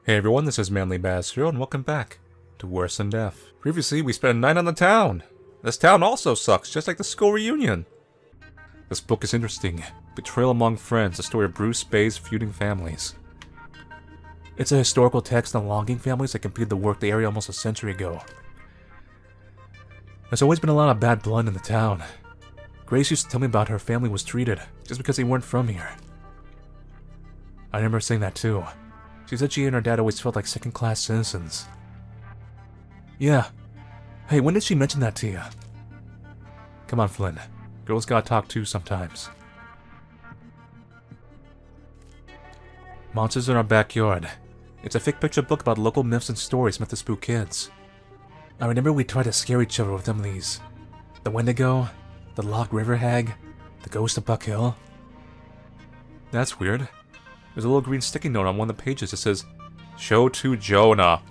Hey everyone, this is Manly Bass here, and welcome back to Worse Than Death. Previously, we spent a night on the town. This town also sucks, just like the school reunion. This book is interesting. Betrayal Among Friends, the story of Bruce Bay's feuding families. It's a historical text on logging families that completed the work the area almost a century ago. There's always been a lot of bad blood in the town. Grace used to tell me about how her family was treated, just because they weren't from here. I remember saying that too. She said she and her dad always felt like second-class citizens. Yeah. Hey, when did she mention that to you? Come on, Flynn. Girls gotta talk too sometimes. Monsters in Our Backyard. It's a fic picture book about local myths and stories meant to spook kids. I remember we tried to scare each other with some of these. The Wendigo, the Lock River Hag, the Ghost of Buck Hill. That's weird. There's a little green sticky note on one of the pages that says, "Show to Jonah."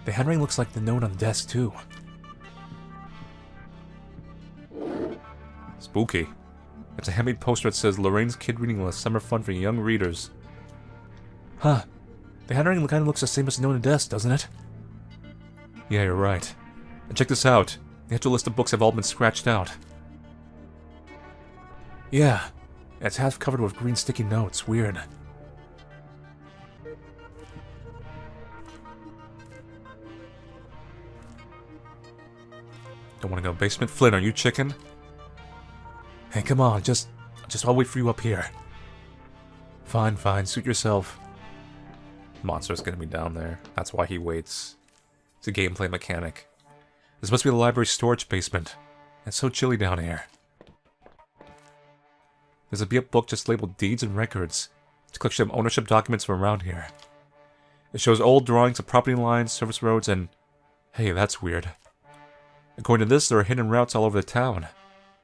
The handwriting looks like the note on the desk, too. Spooky. It's a handmade poster that says, "Lorraine's Kid Reading List, Summer Fun for Young Readers." Huh. The handwriting kind of looks the same as the note on the desk, doesn't it? Yeah, you're right. And check this out. The actual list of books have all been scratched out. Yeah. It's half covered with green sticky notes. Weird. Don't want to go basement? Flynn, are you chicken? Hey, come on. Just I'll wait for you up here. Fine, fine. Suit yourself. Monster's gonna be down there. That's why he waits. It's a gameplay mechanic. This must be the library storage basement. It's so chilly down here. There's a beat-up book just labeled Deeds and Records. It's a collection of ownership documents from around here. It shows old drawings of property lines, service roads, and... Hey, that's weird. According to this, there are hidden routes all over the town.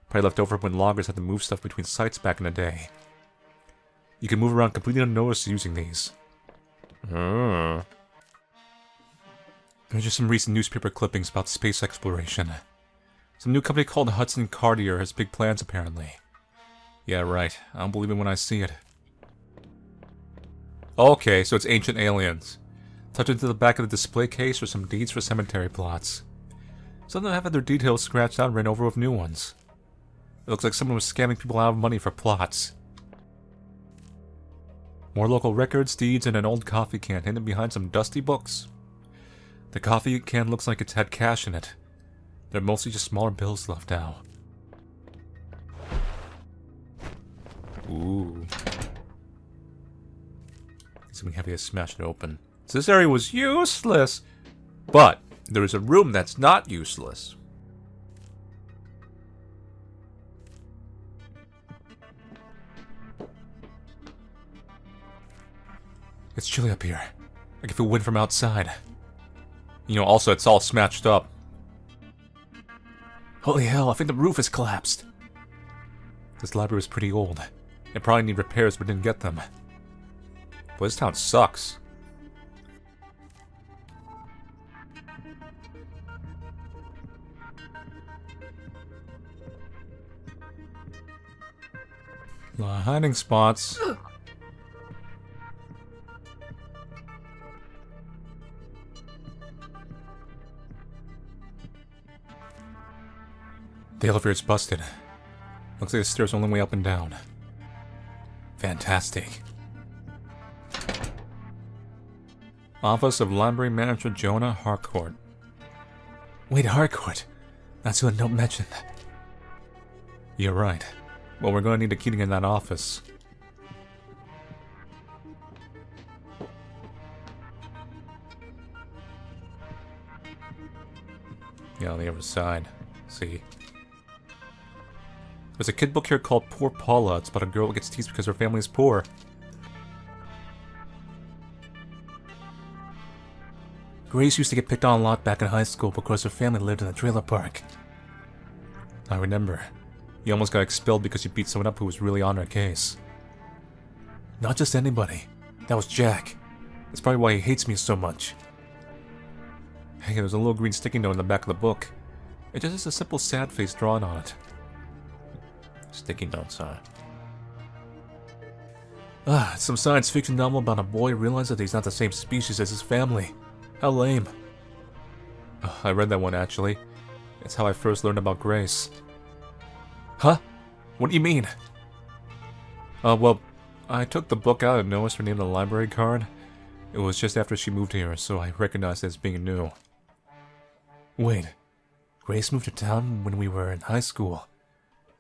Probably left over when loggers had to move stuff between sites back in the day. You can move around completely unnoticed using these. There's just some recent newspaper clippings about space exploration. Some new company called Hudson Cartier has big plans, apparently. Yeah, right. I don't believe it when I see it. Okay, so it's ancient aliens. Tucked into the back of the display case are some deeds for cemetery plots. Some of them have had their details scratched out and written over with new ones. It looks like someone was scamming people out of money for plots. More local records, deeds, and an old coffee can hidden behind some dusty books. The coffee can looks like it's had cash in it. They're mostly just smaller bills left now. Ooh. Something heavy to smash it open. So this area was useless! But there is a room that's not useless. It's chilly up here. I can feel wind from outside. You know, also it's all smashed up. Holy hell, I think the roof has collapsed. This library is pretty old. It probably need repairs but didn't get them. Boy, this town sucks. A lot of hiding spots. The elevator's busted. Looks like the stairs are only way up and down. Fantastic. Office of Library Manager Jonah Harcourt. Wait, Harcourt? That's who the note mentioned. You're right. Well, we're going to need a key to get in that office. Yeah, on the other side. See. There's a kid book here called Poor Paula. It's about a girl that gets teased because her family is poor. Grace used to get picked on a lot back in high school because her family lived in a trailer park. I remember. You almost got expelled because you beat someone up who was really on her case. Not just anybody. That was Jack. That's probably why he hates me so much. Hey, there's a little green sticky note in the back of the book. It just has a simple sad face drawn on it. Sticky notes, huh? It's some science fiction novel about a boy realizing that he's not the same species as his family. How lame. I read that one, actually. It's how I first learned about Grace. Huh? What do you mean? Well, I took the book out and noticed her name on the library card. It was just after she moved here, so I recognized it as being new. Wait, Grace moved to town when we were in high school.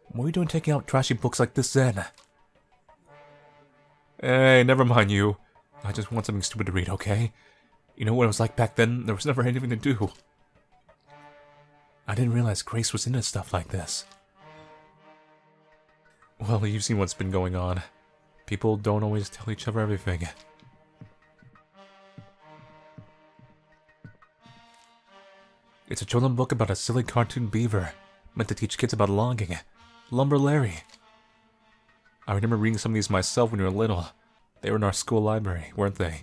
What were you doing taking out trashy books like this then? Hey, never mind you. I just want something stupid to read, okay? You know what it was like back then? There was never anything to do. I didn't realize Grace was into stuff like this. Well, you've seen what's been going on. People don't always tell each other everything. It's a children's book about a silly cartoon beaver, meant to teach kids about logging. Lumber Larry. I remember reading some of these myself when we were little. They were in our school library, weren't they?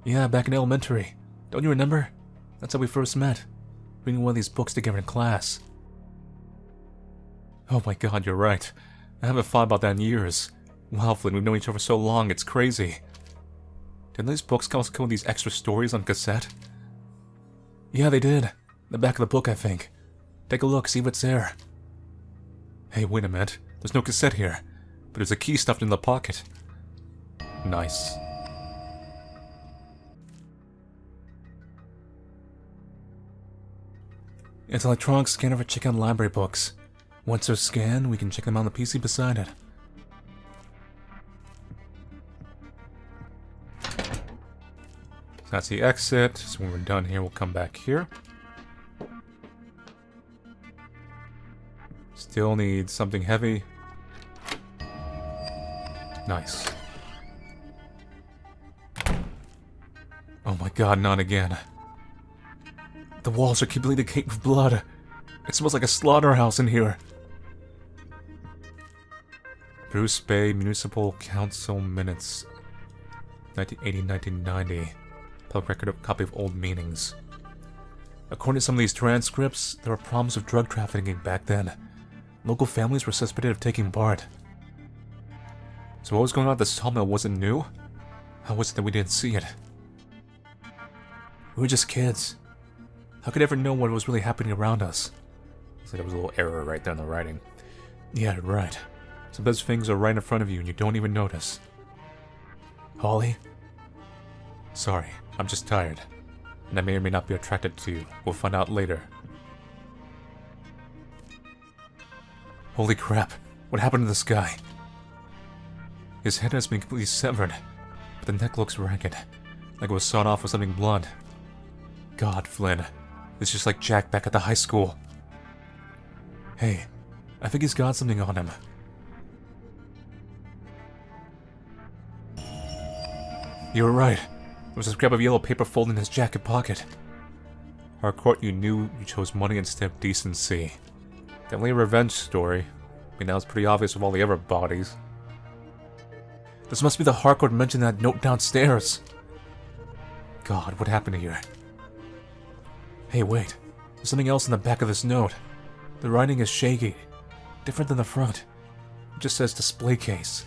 Yeah, back in elementary. Don't you remember? That's how we first met. Reading one of these books together in class. Oh my god, you're right. I haven't thought about that in years. Wow, Flynn, we've known each other so long, it's crazy. Didn't these books come with these extra stories on cassette? Yeah, they did. The back of the book, I think. Take a look, see what's there. Hey, wait a minute. There's no cassette here, but there's a key stuffed in the pocket. Nice. It's an electronic scanner for checking out library books. Once they're scanned, we can check them on the PC beside it. That's the exit, so when we're done here, we'll come back here. Still need something heavy. Nice. Oh my god, not again. The walls are completely caked with blood. It smells like a slaughterhouse in here. Bruce Bay Municipal Council Minutes. 1980-1990. Public record of copy of old meetings. According to some of these transcripts, there were problems with drug trafficking back then. Local families were suspected of taking part. So what was going on at the sawmill wasn't new? How was it that we didn't see it? We were just kids. How could I ever know what was really happening around us? So there was a little error right there in the writing. Yeah, right. Sometimes things are right in front of you and you don't even notice. Holly? Sorry, I'm just tired. And I may or may not be attracted to you. We'll find out later. Holy crap, what happened to this guy? His head has been completely severed, but the neck looks ragged, like it was sawed off with something blunt. God, Flynn, it's just like Jack back at the high school. Hey, I think he's got something on him. You were right. There was a scrap of yellow paper folded in his jacket pocket. Harcourt, you knew you chose money instead of decency. Definitely a revenge story. I mean, that was pretty obvious with all the other bodies. This must be the Harcourt mentioned in that note downstairs. God, what happened here? Hey, wait. There's something else in the back of this note. The writing is shaky. Different than the front. It just says display case.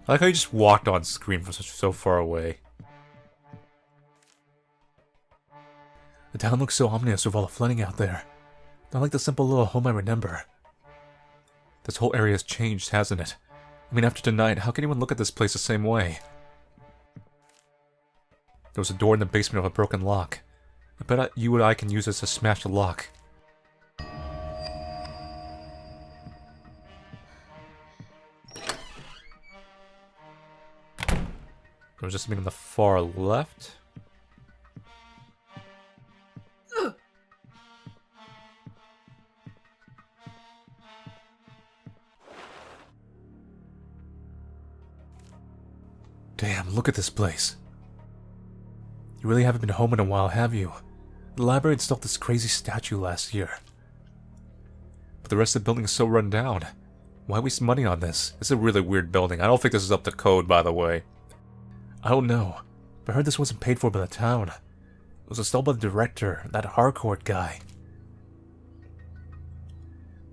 I like how you just walked on screen from so far away. The town looks so ominous with all the flooding out there. Not like the simple little home I remember. This whole area has changed, hasn't it? I mean, after tonight, how can anyone look at this place the same way? There was a door in the basement with a broken lock. I bet you and I can use this to smash the lock. There was just something on the far left. Damn, look at this place. You really haven't been home in a while, have you? The library installed this crazy statue last year. But the rest of the building is so run down. Why waste money on this? It's a really weird building. I don't think this is up to code, by the way. I don't know, but I heard this wasn't paid for by the town. It was installed by the director, that Harcourt guy.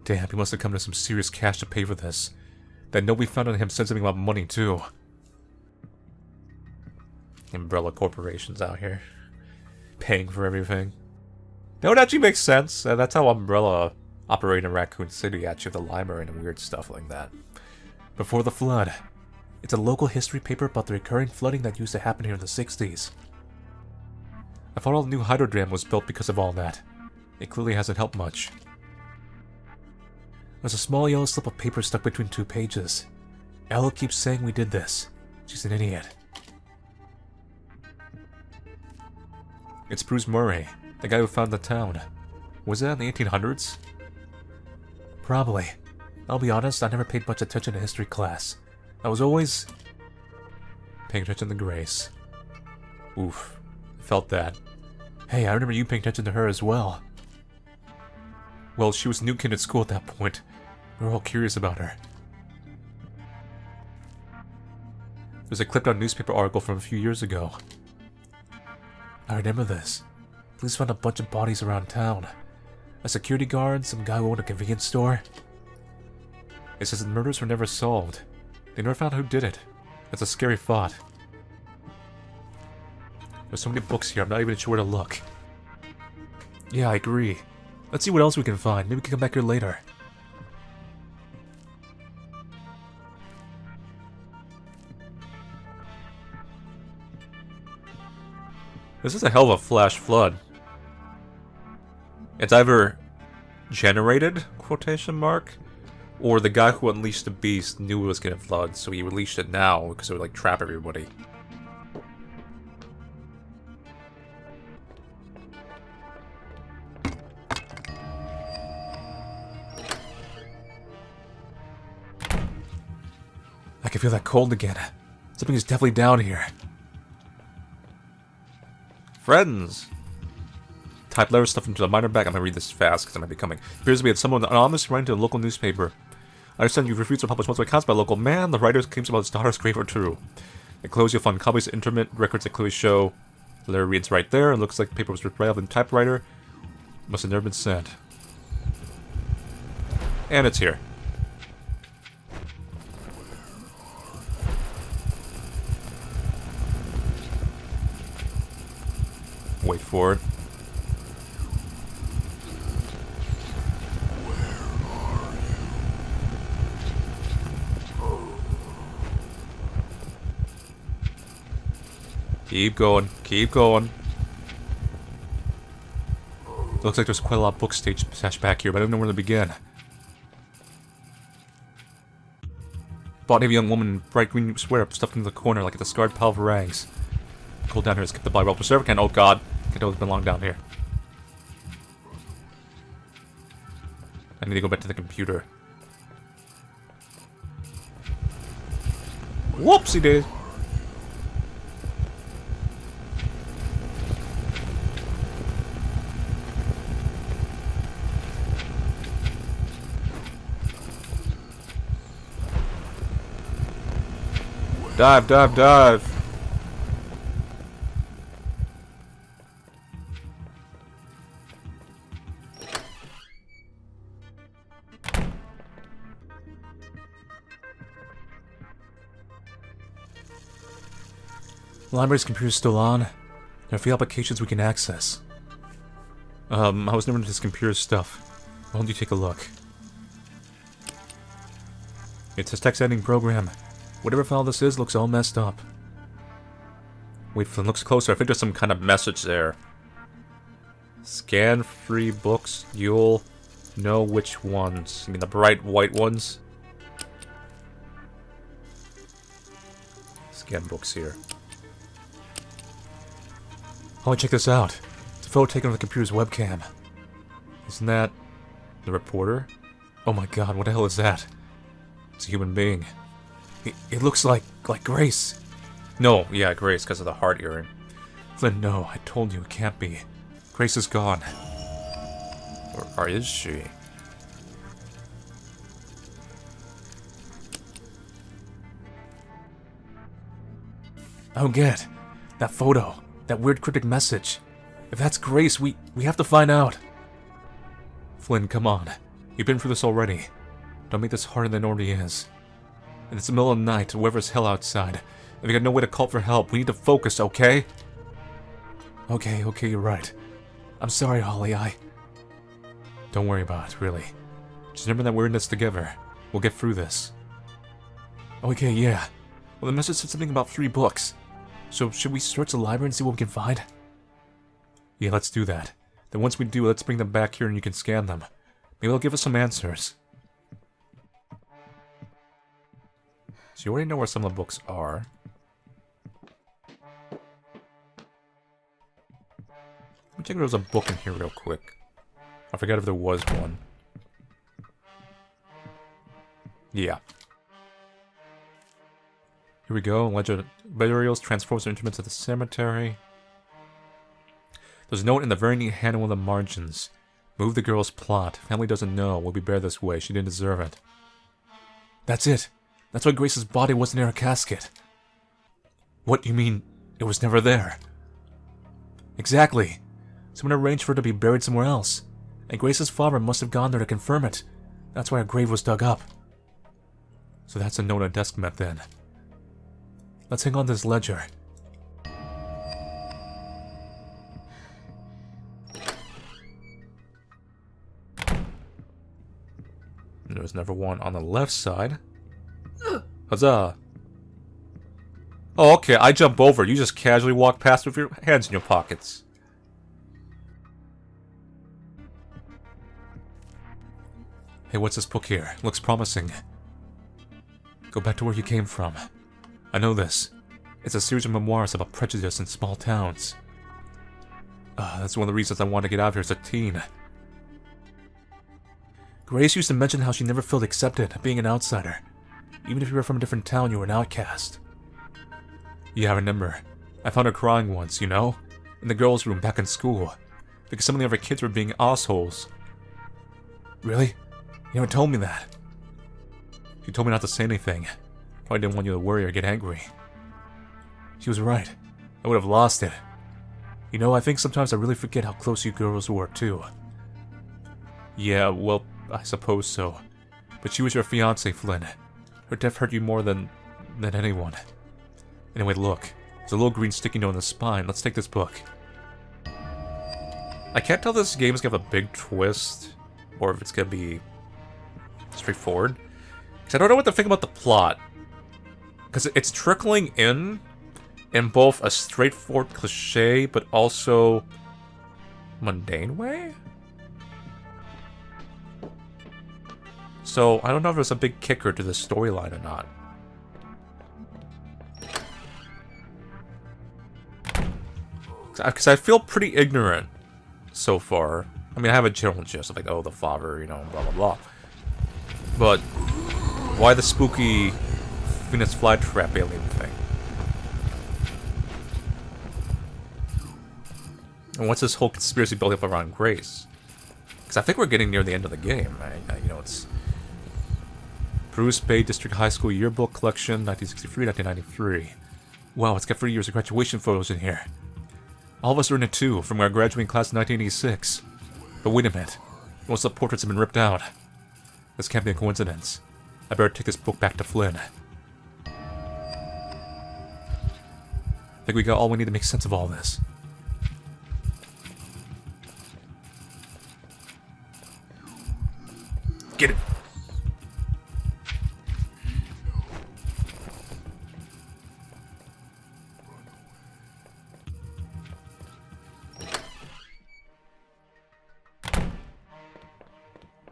Damn, he must have come to some serious cash to pay for this. That nobody found on him said something about money, too. Umbrella corporations out here. Paying for everything. No, it actually makes sense. That's how Umbrella operated in Raccoon City, actually, the library and weird stuff like that. Before the flood. It's a local history paper about the recurring flooding that used to happen here in the 60s. I thought all the new hydro dam was built because of all that. It clearly hasn't helped much. There's a small yellow slip of paper stuck between 2 pages. Ella keeps saying we did this. She's an idiot. It's Bruce Murray, the guy who founded the town. Was that in the 1800s? Probably. I'll be honest, I never paid much attention to history class. I was always paying attention to Grace. Oof. I felt that. Hey, I remember you paying attention to her as well. Well, she was a new kid at school at that point. We were all curious about her. There's a clipped out newspaper article from a few years ago. I remember this. Police found a bunch of bodies around town. A security guard, some guy who owned a convenience store. It says the murders were never solved. They never found who did it. That's a scary thought. There's so many books here, I'm not even sure where to look. Yeah, I agree. Let's see what else we can find. Maybe we can come back here later. This is a hell of a flash flood. It's either generated, quotation mark, or the guy who unleashed the beast knew it was gonna flood, so he released it now because it would like trap everybody. I can feel that cold again. Something is definitely down here. Friends! Type letter stuff into the minor bag. I'm gonna read this fast because I might be coming. Appears to be someone anonymous writing to a local newspaper. I understand you've refused to publish multiple accounts by a local man. The writer's claims about his daughter's grave are true. Enclosed, you'll find copies of interment records that clearly show. The letter reads right there. It looks like the paper was ripped right out of the typewriter. Must have never been sent. And it's here. Wait for it. Keep going, keep going. Looks like there's quite a lot of books stashed back here, but I don't know where to begin. Body of a young woman in bright green sweater stuffed into the corner like a discarded pile of rags. Cool down here, skip the body well preserved. Can oh god, it has been long down here. I need to go back to the computer. Whoopsie days. Dive, dive, dive. The library's computer's still on. There are a few applications we can access. I was never into this computer stuff. Why don't you take a look? It's a text editing program. Whatever file this is looks all messed up. Wait, Flynn looks closer. I think there's some kind of message there. Scan free books. You'll know which ones. I mean the bright white ones. Scan books here. Oh, check this out. It's a photo taken on the computer's webcam. Isn't that the reporter? Oh my god, what the hell is that? It's a human being. It looks like Grace. No, yeah, Grace, because of the heart earring. Flynn, no, I told you it can't be. Grace is gone. Or is she? I don't get it. That photo. That weird cryptic message. If that's Grace, we have to find out. Flynn, come on. You've been through this already. Don't make this harder than it already is. And it's the middle of the night, the weather's hell outside. If you got no way to call for help, we need to focus, okay? Okay, you're right. I'm sorry, Holly, Don't worry about it, really. Just remember that we're in this together. We'll get through this. Okay, yeah. Well, the message said something about 3 books. So, should we search the library and see what we can find? Yeah, let's do that. Then once we do, let's bring them back here and you can scan them. Maybe they'll give us some answers. So you already know where some of the books are. Let me check if there was a book in here real quick. I forgot if there was one. Yeah. Here we go. Legend burials transports their instruments to the cemetery. There's a note in the very neat hand on one of the margins. Move the girl's plot. Family doesn't know. We'll be buried this way. She didn't deserve it. That's it. That's why Grace's body wasn't in her casket. What, you mean it was never there? Exactly. Someone arranged for her to be buried somewhere else. And Grace's father must have gone there to confirm it. That's why her grave was dug up. So that's a note on a desk mat then. Let's hang on to this ledger. There's never one on the left side. Huzzah! Oh, okay, I jump over. You just casually walk past with your hands in your pockets. Hey, what's this book here? Looks promising. Go back to where you came from. I know this. It's a series of memoirs about prejudice in small towns. That's one of the reasons I wanted to get out of here as a teen. Grace used to mention how she never felt accepted, being an outsider. Even if you were from a different town, you were an outcast. Yeah, I remember. I found her crying once, you know? In the girls' room back in school. Because some of the other kids were being assholes. Really? You never told me that. She told me not to say anything. Probably didn't want you to worry or get angry. She was right. I would have lost it. You know, I think sometimes I really forget how close you girls were, too. Yeah, well, I suppose so. But she was your fiancée, Flynn. Her death hurt you more than anyone. Anyway, look. There's a little green sticky note on the spine. Let's take this book. I can't tell if this game is gonna have a big twist, or if it's gonna be straightforward. Because I don't know what to think about the plot. Because it's trickling in both a straightforward cliche, but also mundane way? So, I don't know if there's a big kicker to this storyline or not. Because I feel pretty ignorant so far. I mean, I have a general gist of like, oh, the father, you know, blah, blah, blah. But why the spooky Venus flytrap alien thing? And what's this whole conspiracy building up around Grace? Because I think we're getting near the end of the game. You know, it's Bruce Bay District High School Yearbook Collection, 1963-1993. Wow, it's got 3 years of graduation photos in here. All of us are in it too, from our graduating class in 1986. But wait a minute. Most of the portraits have been ripped out. This can't be a coincidence. I better take this book back to Flynn. I think we got all we need to make sense of all this. Get it!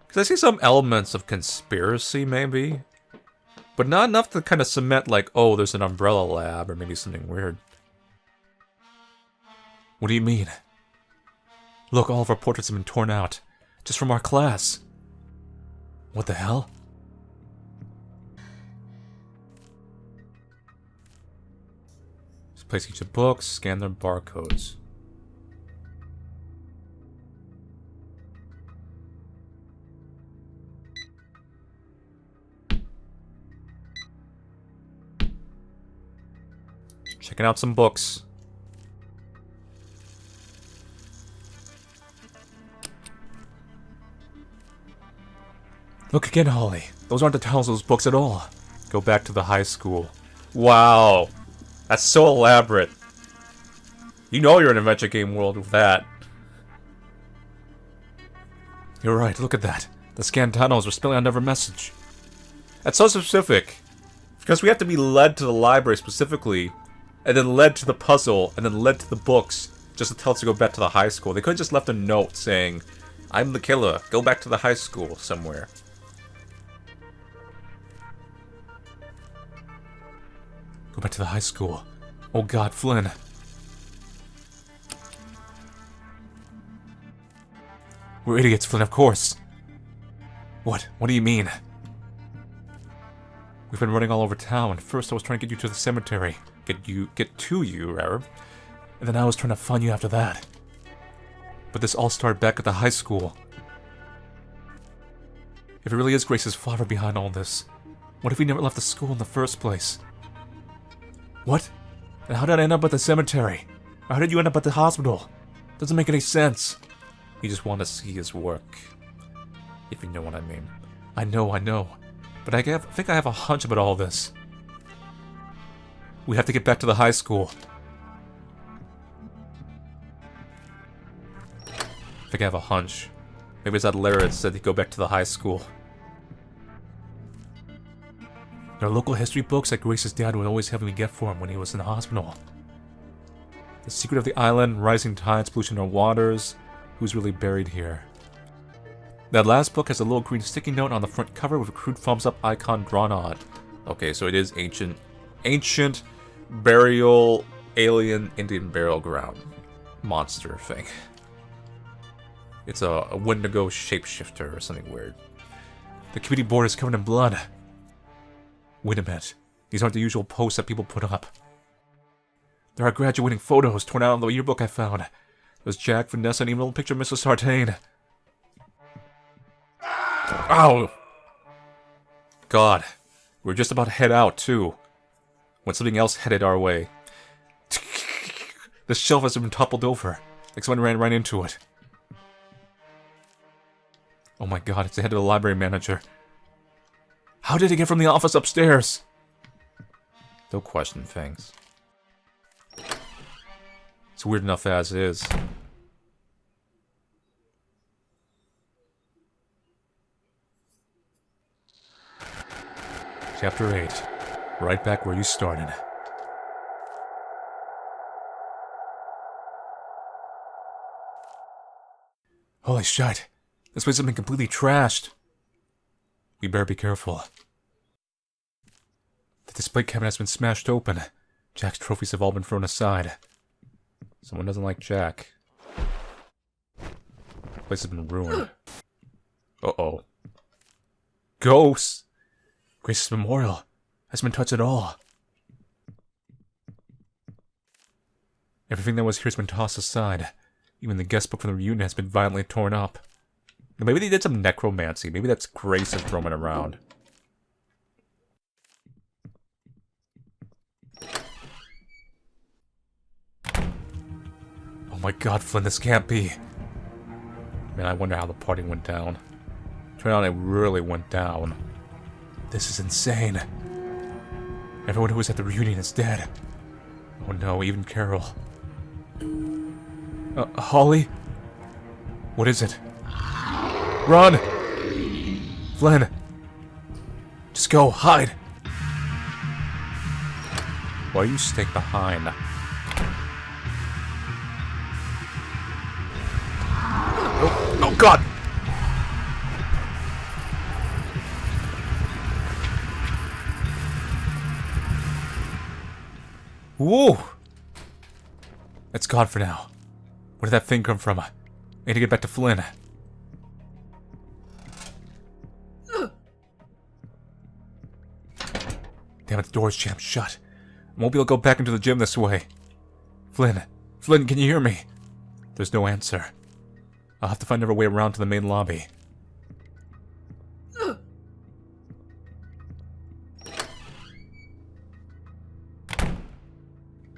Because I see some elements of conspiracy, maybe. But not enough to kind of cement, like, oh, there's an umbrella lab, or maybe something weird. What do you mean? Look, all of our portraits have been torn out. Just from our class. What the hell? Just place each of the books, scan their barcodes. Checking out some books. Look again, Holly. Those aren't the titles of those books at all. Go back to the high school. Wow. That's so elaborate. You know you're in an adventure game world with that. You're right, look at that. The scanned tunnels were spelling out another message. That's so specific. Because we have to be led to the library specifically, and then led to the puzzle, and then led to the books, just to tell us to go back to the high school. They could have just left a note saying, I'm the killer, go back to the high school somewhere. Go back to the high school. Oh god, Flynn. We're idiots, Flynn, of course. What? What do you mean? We've been running all over town. First I was trying to get you to the cemetery. Get to you, rather. And then I was trying to find you after that. But this all started back at the high school. If it really is Grace's father behind all this, what if we never left the school in the first place? What? And how did I end up at the cemetery? Or how did you end up at the hospital? Doesn't make any sense. You just want to see his work. If you know what I mean. I know. But I think I have a hunch about all this. We have to get back to the high school. I think I have a hunch. Maybe it's that letter that said to go back to the high school. There are local history books that Grace's dad would always have me get for him when he was in the hospital. The Secret of the Island, Rising Tides, Pollution of Waters, Who's Really Buried Here. That last book has a little green sticky note on the front cover with a crude thumbs up icon drawn on it. Okay, so it is ancient burial, alien Indian burial ground monster thing. It's a Wendigo shapeshifter or something weird. The committee board is covered in blood. Wait a minute. These aren't the usual posts that people put up. There are graduating photos torn out of the yearbook I found. There's Jack, Vanessa, and even a little picture of Mrs. Sartain. Ow! God. We were just about to head out, too, when something else headed our way. The shelf has been toppled over, like someone ran right into it. Oh my god, it's the head of the library manager. How did he get from the office upstairs? Don't question things. It's weird enough as is. Chapter 8. Right back where you started. Holy shit. This place has been completely trashed. We better be careful. The display cabinet has been smashed open. Jack's trophies have all been thrown aside. Someone doesn't like Jack. The place has been ruined. Uh-oh. Ghosts! Grace's memorial hasn't been touched at all. Everything that was here has been tossed aside. Even the guest book from the reunion has been violently torn up. Maybe they did some necromancy. Maybe that's Grace that's roaming around. Oh my god, Flynn, this can't be. Man, I wonder how the party went down. Turned out it really went down. This is insane. Everyone who was at the reunion is dead. Oh no, even Carol. Holly? What is it? Run! Flynn! Just go, hide! Why are you staying behind? Oh god! Whoa! It's gone for now. Where did that thing come from? I need to get back to Flynn. Damn it, the door's jammed shut. I won't be able to go back into the gym this way. Flynn, can you hear me? There's no answer. I'll have to find another way around to the main lobby.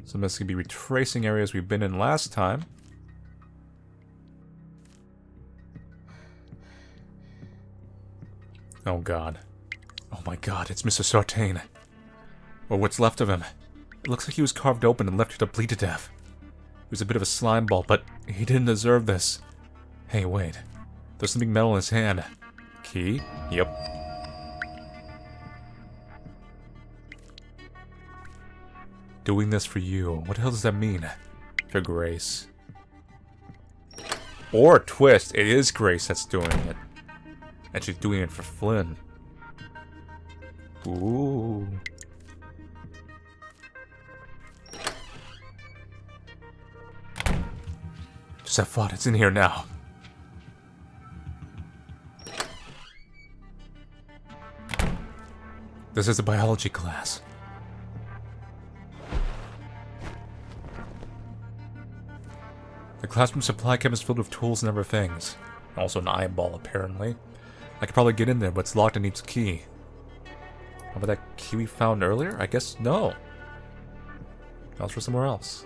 So this could be retracing areas we've been in last time. Oh god. Oh my god, it's Mr. Sartain. Or what's left of him. It looks like he was carved open and left here to bleed to death. He was a bit of a slime ball, but he didn't deserve this. Hey, wait. There's something metal in his hand. Key? Yep. Doing this for you. What the hell does that mean? For Grace. Or twist. It is Grace that's doing it. And she's doing it for Flynn. Ooh. Just have fun. It's in here now. This is a biology class. The classroom supply cabinet is filled with tools and other things. Also an eyeball, apparently. I could probably get in there, but it's locked and needs a key. How about that key we found earlier? I guess no. That was for somewhere else.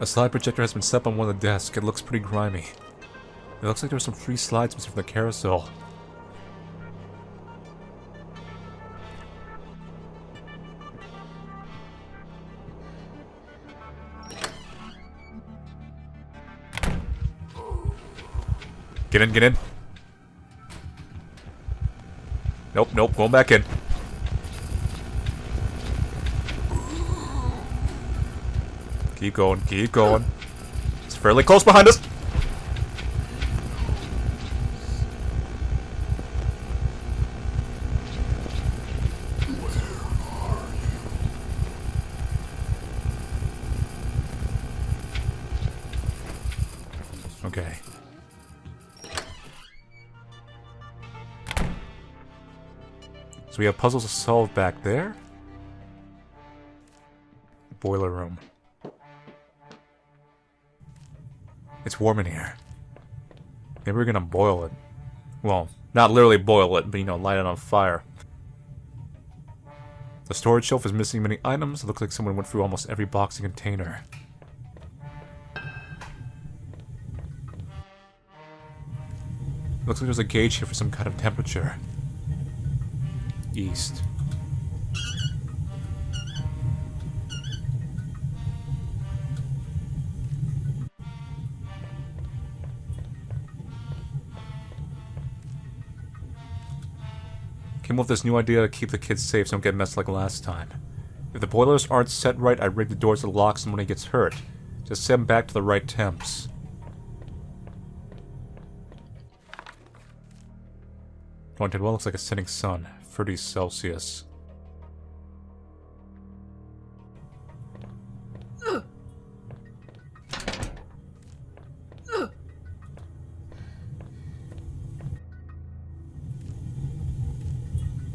A slide projector has been set up on one of the desks. It looks pretty grimy. It looks like there were some free slides missing from the carousel. Get in, get in. Nope, nope, going back in. Keep going, keep going. It's fairly close behind us. Okay. So we have puzzles to solve back there. Boiler room. It's warm in here. Maybe we're gonna boil it. Well, not literally boil it, but you know, light it on fire. The storage shelf is missing many items. It looks like someone went through almost every box and container. Looks like there's a gauge here for some kind of temperature. East. Came up with this new idea to keep the kids safe so don't get messed like last time. If the boilers aren't set right, I rig the doors to the locks and when he gets hurt. Just set him back to the right temps. Pointed well, looks like a setting sun. 30 Celsius.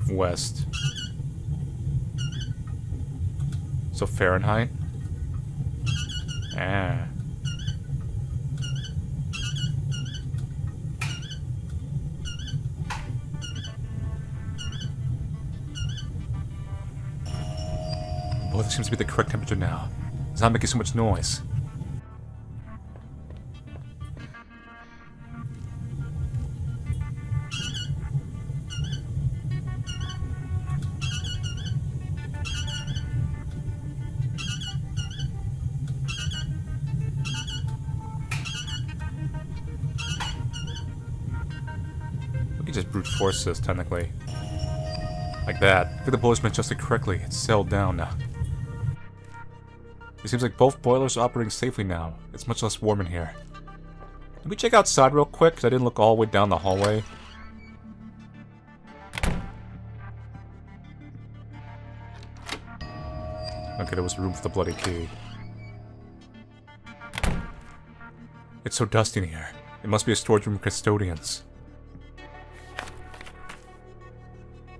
West. So Fahrenheit? Ah. Boy, this seems to be the correct temperature now. It's not making so much noise. We can just brute force this, technically. Like that. I think the boiler's been adjusted correctly. It's settled down now. It seems like both boilers are operating safely now. It's much less warm in here. Let me check outside real quick, because I didn't look all the way down the hallway. Okay, there was room for the bloody key. It's so dusty in here. It must be a storage room for custodians.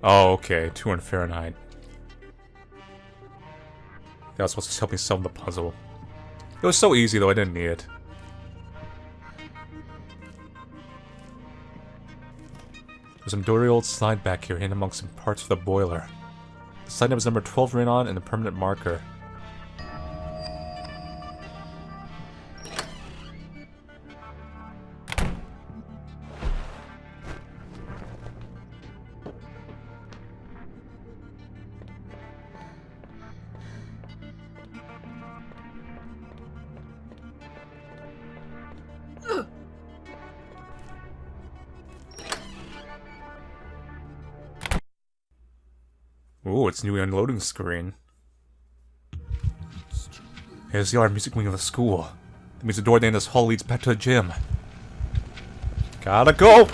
Oh, okay. 200 Fahrenheit. That was supposed to help me solve the puzzle. It was so easy, though. I didn't need it. There's some dirty old slide back here hidden amongst some parts of the boiler. The slide has number 12 written on and a permanent marker. Ooh, it's new unloading screen. Here's the art music wing of the school. That means the door at the end of this hall leads back to the gym. Gotta go!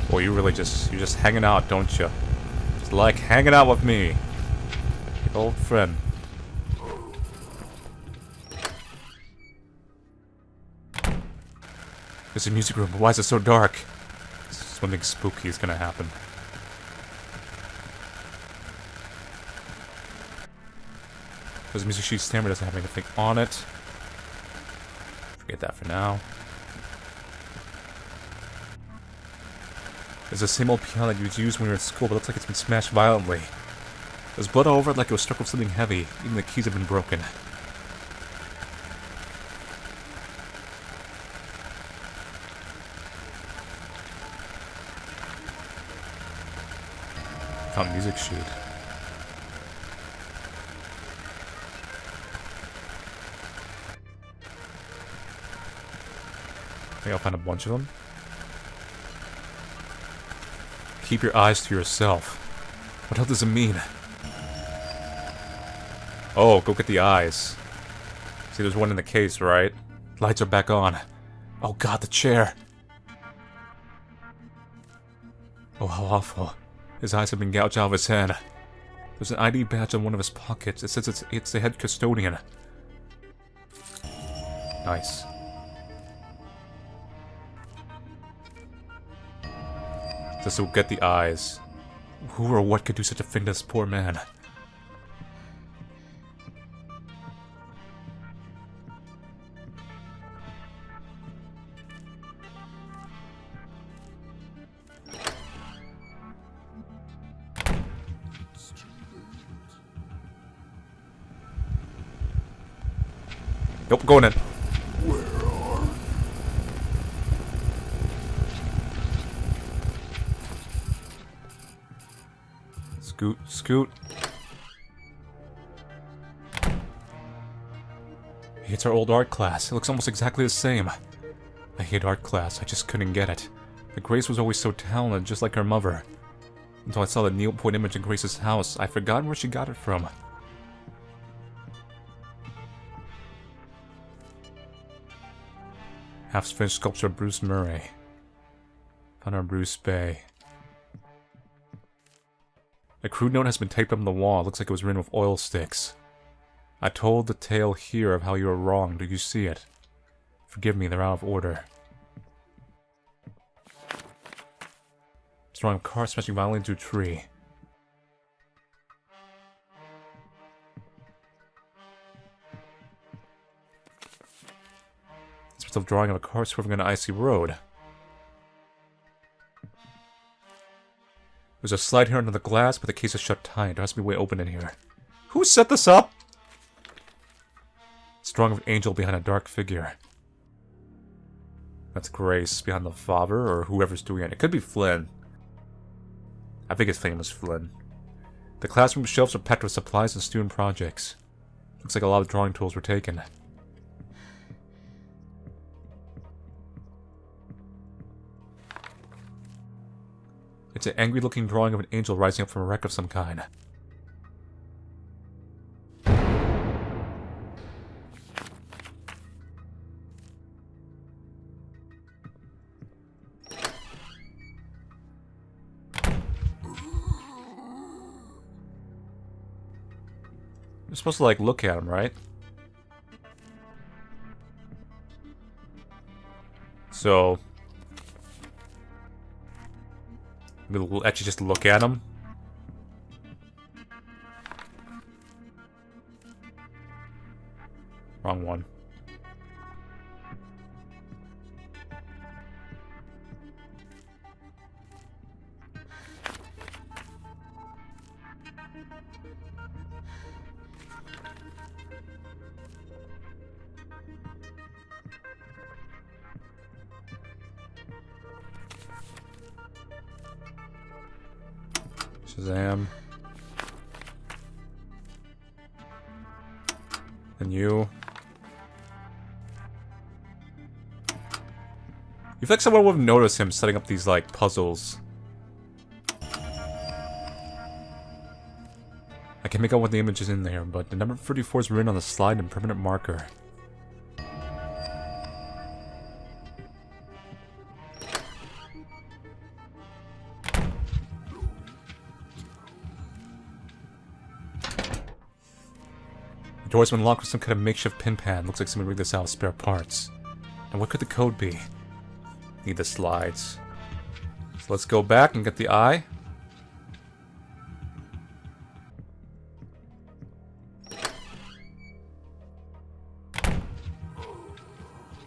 Boy, you're just hanging out, don't you? Just like hanging out with me. Your old friend. There's a music room, but why is it so dark? Something spooky is gonna happen. There's a music sheet stammer, doesn't have anything on it. Forget that for now. There's the same old piano that you used when you were in school, but it looks like it's been smashed violently. There's blood all over it like it was struck with something heavy. Even the keys have been broken. Found a music sheet. I think I'll find a bunch of them. Keep your eyes to yourself. What the hell does it mean? Oh, go get the eyes. See, there's one in the case, right? Lights are back on. Oh god, the chair. Oh, how awful. His eyes have been gouged out of his head. There's an ID badge on one of his pockets. It says it's the head custodian. Nice. This will get the eyes. Who or what could do such a thing to this poor man? Nope, going in. Scoot, scoot. It's our old art class. It looks almost exactly the same. I hate art class. I just couldn't get it. But Grace was always so talented, just like her mother. Until I saw the needlepoint image in Grace's house, I forgot where she got it from. Half-finished sculpture of Bruce Murray. Found on Bruce Bay. A crude note has been taped up on the wall. It looks like it was written with oil sticks. I told the tale here of how you were wrong. Do you see it? Forgive me, they're out of order. It's drawing a car smashing violently into a tree. It's a drawing of a car swerving on an icy road. There's a slide here under the glass, but the case is shut tight. There has to be a way open in here. Who set this up? It's drawing of an angel behind a dark figure. That's Grace behind the father, or whoever's doing it. It could be Flynn. I think it's famous Flynn. The classroom shelves are packed with supplies and student projects. Looks like a lot of drawing tools were taken. It's an angry-looking drawing of an angel rising up from a wreck of some kind. You're supposed to, like, look at him, right? So... we'll actually just look at him. Wrong one. Shazam. And you. You feel like someone would have noticed him setting up these, like, puzzles. I can make out what the image is in there, but the number 34 is written on the slide in permanent marker. The door's been locked with some kind of makeshift pin pad. Looks like someone rigged this out with spare parts. And what could the code be? Need the slides. So let's go back and get the eye.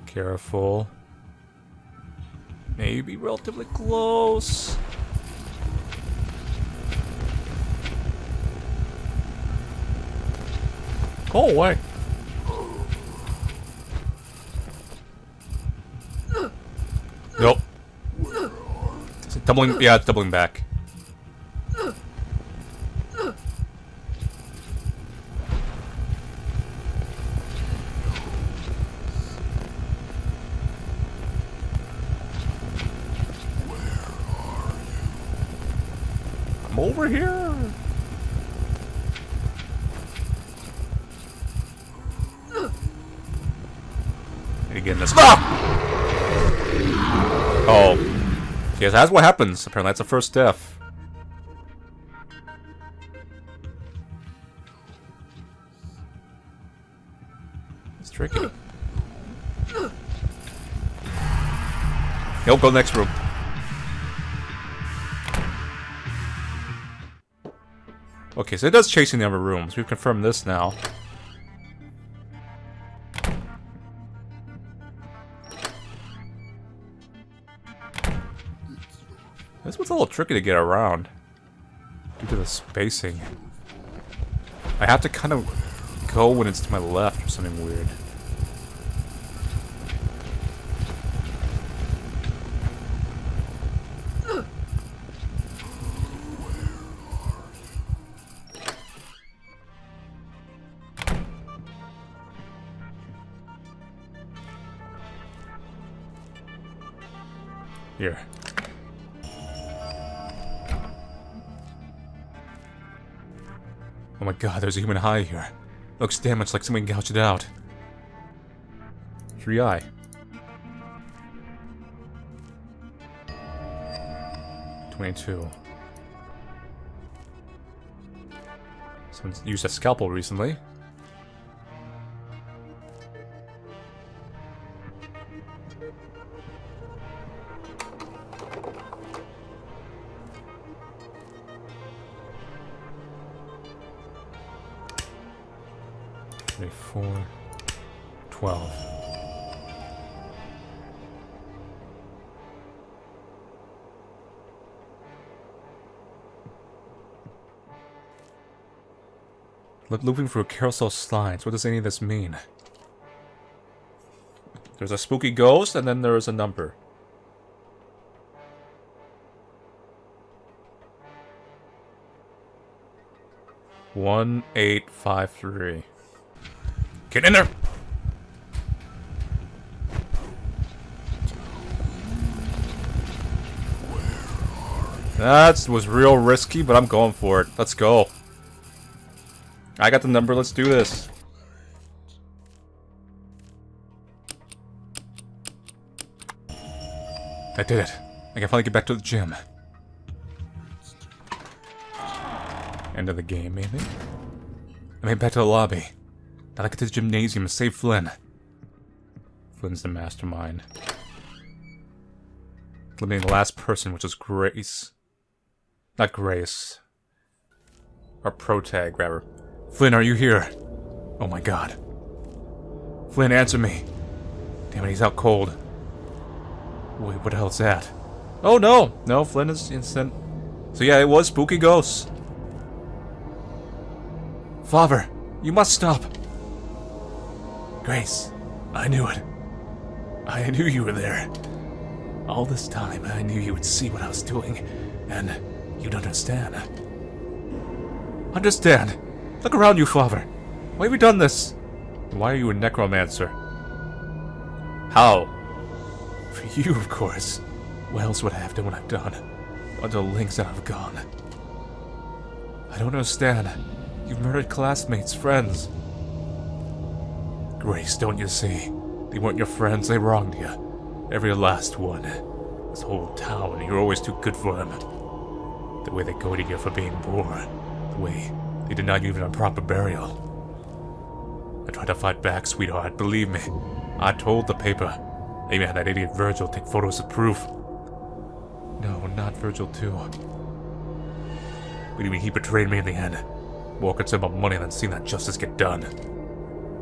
Careful. Maybe relatively close. Go away. Nope. Is it doubling? Yeah, it's doubling back. I'm over here. Again, this. Oh. Yes, that's what happens. Apparently, that's the first death. It's tricky. Nope, go next room. Okay, so it does chase in the other rooms. We've confirmed this now. This one's a little tricky to get around due to the spacing. I have to kind of go when it's to my left or something weird. Here. Oh my god, there's a human eye here. Looks damaged like someone gouged it out. Free eye. $22. Someone's used a scalpel recently. $4, $12. Looping through carousel slides. What does any of this mean? There's a spooky ghost, and then there's a number. $1853. Get in there! That was real risky, but I'm going for it. Let's go. I got the number, let's do this. I did it. I can finally get back to the gym. End of the game, maybe? I made it back to the lobby. Now I get to the gymnasium and save Flynn. Flynn's the mastermind. Eliminating the last person, which is Grace. Not Grace. Our pro-tag, rather. Flynn, are you here? Oh my god. Flynn, answer me. Damn it, he's out cold. Wait, what the hell is that? Oh no! No, Flynn is instant. So yeah, it was spooky ghosts. Father, you must stop. Grace, I knew it. I knew you were there. All this time, I knew you would see what I was doing, and you'd understand. Understand? Look around you, Father. Why have you done this? Why are you a necromancer? How? For you, of course. What else would I have done what I've done? Gone to the lengths that I've gone. I don't understand. You've murdered classmates, friends. Grace, don't you see? They weren't your friends, they wronged you. Every last one. This whole town, you're always too good for them. The way they goaded you for being poor. The way they denied you even a proper burial. I tried to fight back, sweetheart, believe me. I told the paper. I even had that idiot Virgil take photos of proof. No, not Virgil too. But even he betrayed me in the end. More concerned about money than seeing that justice get done.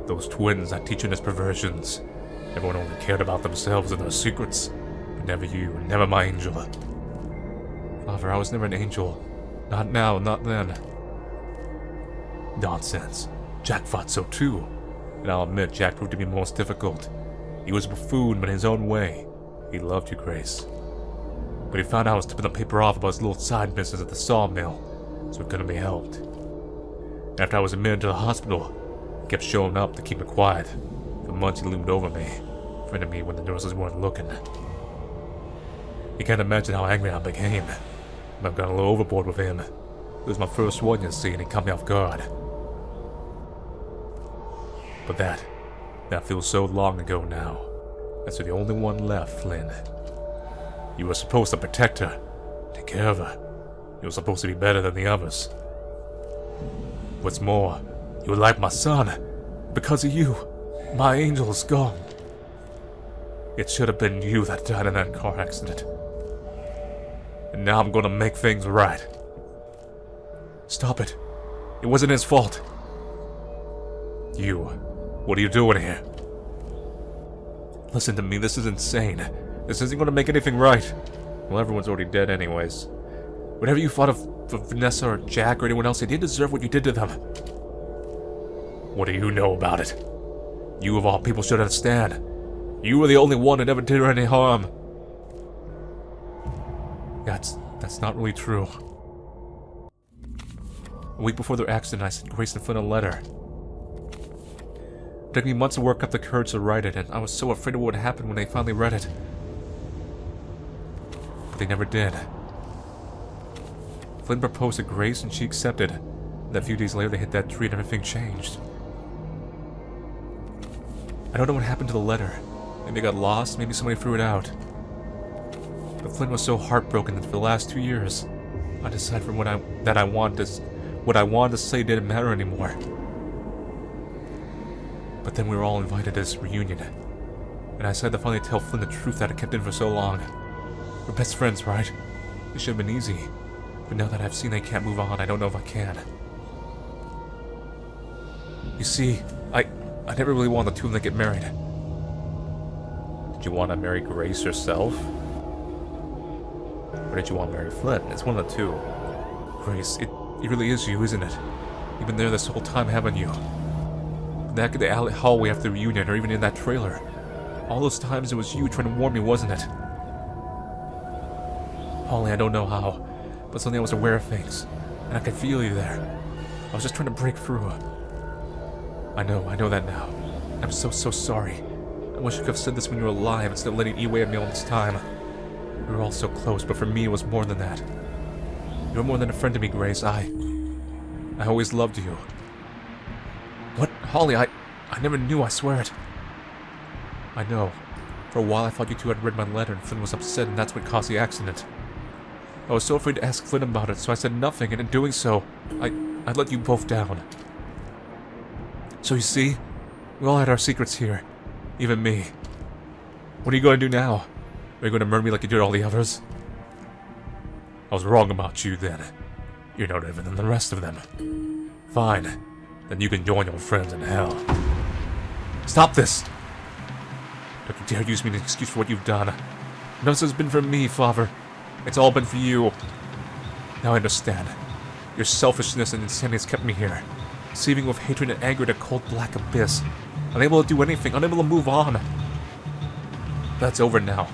Those twins, that teacher and his perversions. Everyone only cared about themselves and their secrets. But never you, and never my angel. Father, I was never an angel. Not now, not then. Nonsense. Jack thought so too. And I'll admit, Jack proved to be most difficult. He was a buffoon, but in his own way. He loved you, Grace. But he found out I was tipping the paper off about his little side business at the sawmill, so it couldn't be helped. After I was admitted to the hospital, he kept showing up to keep me quiet. For months he loomed over me, friending me when the nurses weren't looking. You can't imagine how angry I became. I've gone a little overboard with him. It was my first one, you see, and he caught me off guard. But that feels so long ago now. As you're the only one left, Flynn. You were supposed to protect her, take care of her. You were supposed to be better than the others. What's more, you were like my son. Because of you, my angel is gone. It should have been you that died in that car accident. And now I'm gonna make things right. Stop it. It wasn't his fault. You, what are you doing here? Listen to me, this is insane. This isn't gonna make anything right. Well, everyone's already dead anyways. Whatever you thought of Vanessa or Jack or anyone else, they didn't deserve what you did to them. What do you know about it? You of all people should understand. You were the only one that ever did her any harm. That's not really true. A week before their accident, I sent Grace and Flynn a letter. It took me months to work up the courage to write it, and I was so afraid of what would happen when they finally read it. But they never did. Flynn proposed to Grace and she accepted. And a few days later they hit that tree and everything changed. I don't know what happened to the letter. Maybe it got lost, maybe somebody threw it out. But Flynn was so heartbroken that for the last 2 years, I decided from what I wanted to say didn't matter anymore. But then we were all invited to this reunion, and I decided to finally tell Flynn the truth that I kept in for so long. We're best friends, right? It should have been easy. But now that I've seen they can't move on, I don't know if I can. You see, I never really wanted the two of them to get married. Did you want to marry Grace yourself? Or did you want to marry Flynn? It's one of the two. Grace, it really is you, isn't it? You've been there this whole time, haven't you? Back at the alley hallway after the reunion, or even in that trailer. All those times it was you trying to warn me, wasn't it? Holly, I don't know how, but suddenly I was aware of things, and I could feel you there. I was just trying to break through. I know that now. I'm so sorry. I wish I could have said this when you were alive instead of letting it eat away at me all this time. We were all so close, but for me it was more than that. You were more than a friend to me, Grace. I always loved you. What? Holly, I never knew, I swear it. I know. For a while I thought you two had read my letter and Flynn was upset and that's what caused the accident. I was so afraid to ask Flynn about it, so I said nothing, and in doing so, I let you both down. So you see, we all had our secrets here. Even me. What are you going to do now? Are you going to murder me like you did all the others? I was wrong about you then. You're no different than the rest of them. Fine. Then you can join your friends in hell. Stop this! Don't you dare use me as an excuse for what you've done. None of this has been for me, Father. It's all been for you. Now I understand. Your selfishness and insanity has kept me here. Seething with hatred and anger in a cold black abyss. Unable to do anything, unable to move on. That's over now.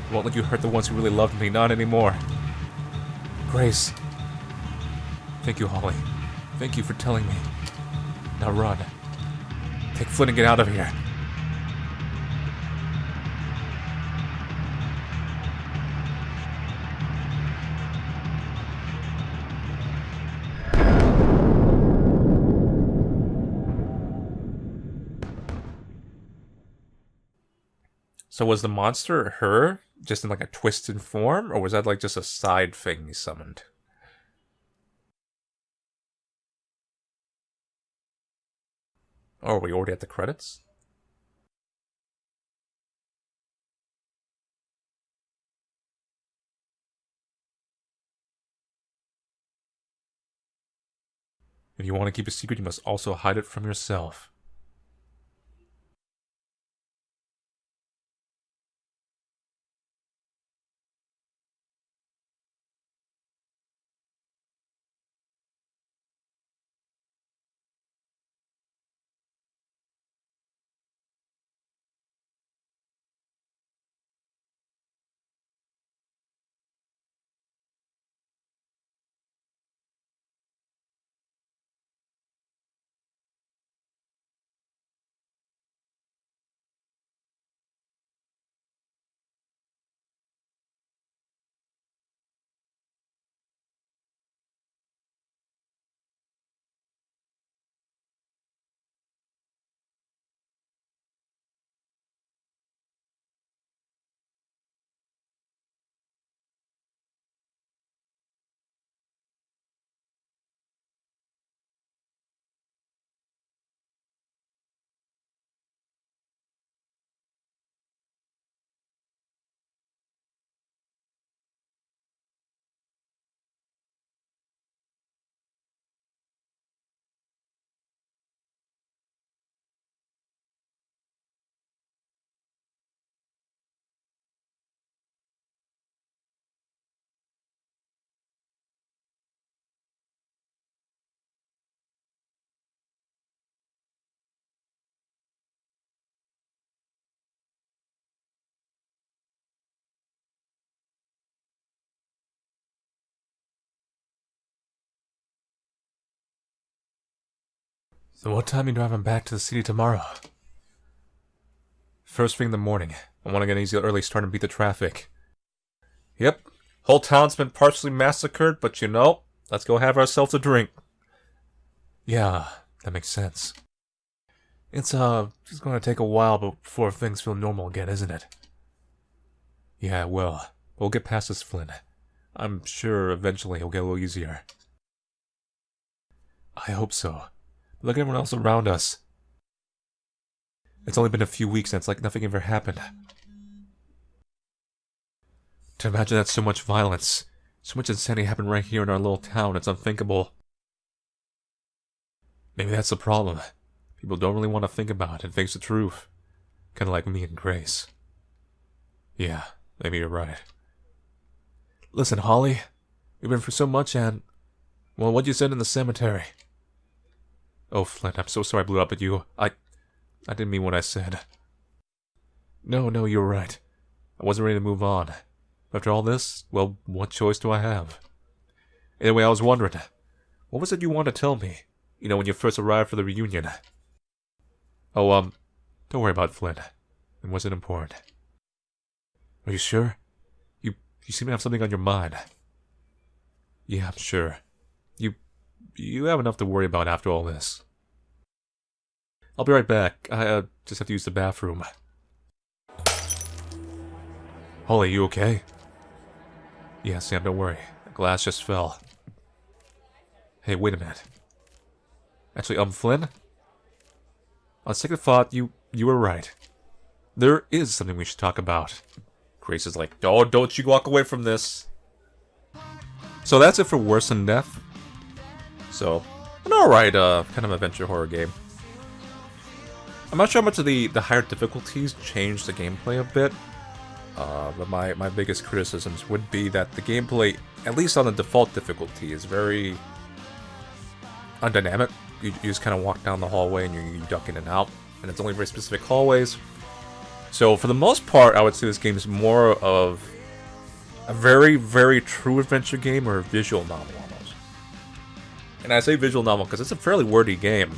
I won't let you hurt the ones who really loved me, not anymore. Grace. Thank you, Holly. Thank you for telling me. Now run. Take Flynn and get out of here. So was the monster her, just in like a twisted form, or was that like just a side thing he summoned? Oh, are we already at the credits? If you want to keep a secret, you must also hide it from yourself. So what time are you driving back to the city tomorrow? First thing in the morning. I want to get an easy early start and beat the traffic. Yep. Whole town's been partially massacred, but you know, let's go have ourselves a drink. Yeah, that makes sense. It's just gonna take a while before things feel normal again, isn't it? Yeah, it will. We'll get past this, Flynn. I'm sure eventually it'll get a little easier. I hope so. Look at everyone else around us. It's only been a few weeks and it's like nothing ever happened. To imagine that so much violence, so much insanity happened right here in our little town, it's unthinkable. Maybe that's the problem. People don't really want to think about it and face the truth. Kinda like me and Grace. Yeah, maybe you're right. Listen, Holly, we've been through so much and... Well, what you said in the cemetery. Oh, Flint, I'm so sorry I blew up at you. I didn't mean what I said. No, you're right. I wasn't ready to move on. After all this, well, what choice do I have? Anyway, I was wondering, what was it you wanted to tell me? You know, when you first arrived for the reunion. Oh, don't worry about it, Flynn. It wasn't important. Are you sure? You seem to have something on your mind. Yeah, I'm sure. You have enough to worry about after all this. I'll be right back. I just have to use the bathroom. Holly, you okay? Yeah, Sam, don't worry. The glass just fell. Hey, wait a minute. Actually, Flynn? On second thought, you were right. There is something we should talk about. Grace is like, oh, don't you walk away from this. So that's it for Worse Than Death. So, an alright kind of adventure horror game. I'm not sure how much of the higher difficulties changed the gameplay a bit. But my biggest criticisms would be that the gameplay, at least on the default difficulty, is very undynamic. You just kind of walk down the hallway and you duck in and out, and it's only very specific hallways. So for the most part, I would say this game is more of a very, very true adventure game or a visual novel almost. And I say visual novel because it's a fairly wordy game.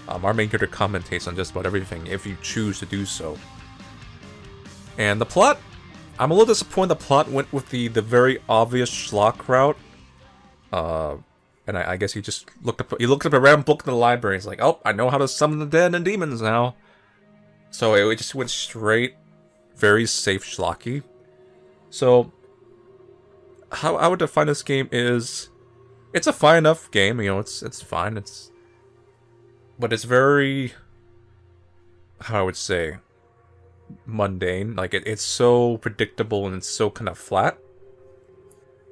Our main character commentates on just about everything if you choose to do so. And the plot, I'm a little disappointed the plot went with the very obvious schlock route. And I guess he just looked up a random book in the library. He's like, oh, I know how to summon the dead and demons now. So it just went straight, very safe schlocky. So how I would define this game is, it's a fine enough game. You know, it's fine. But it's very, how I would say, mundane. Like it's so predictable and it's so kind of flat.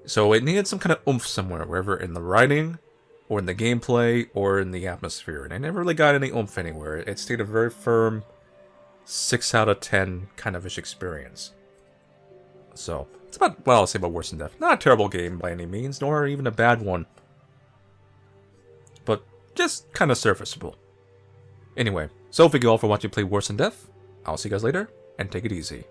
So it needed some kind of oomph somewhere, wherever in the writing, or in the gameplay, or in the atmosphere. And I never really got any oomph anywhere. It stayed a very firm 6 out of 10 kind of ish experience. So it's about what I'll say about Worse Than Death. Not a terrible game by any means, nor even a bad one. But just kind of serviceable. Anyway, so thank you all for watching Play Worse Than Death. I'll see you guys later, and take it easy.